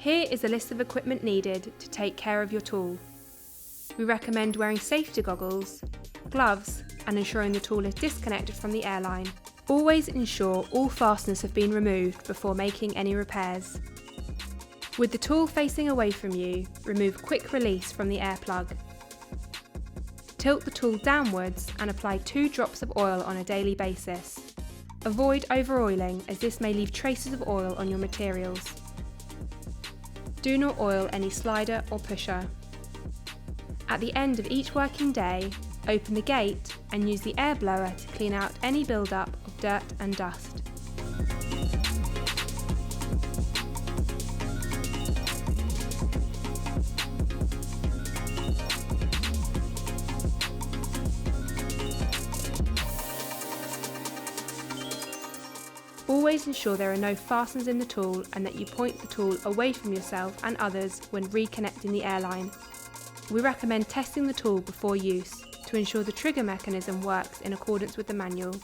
Here is a list of equipment needed to take care of your tool. We recommend wearing safety goggles, gloves, and ensuring the tool is disconnected from the airline. Always ensure all fasteners have been removed before making any repairs. With the tool facing away from you, remove quick release from the air plug. Tilt the tool downwards and apply 2 drops of oil on a daily basis. Avoid over-oiling, as this may leave traces of oil on your materials. Do not oil any slider or pusher. At the end of each working day, open the gate and use the air blower to clean out any build-up of dirt and dust. Always ensure there are no fasteners in the tool and that you point the tool away from yourself and others when reconnecting the airline. We recommend testing the tool before use to ensure the trigger mechanism works in accordance with the manual.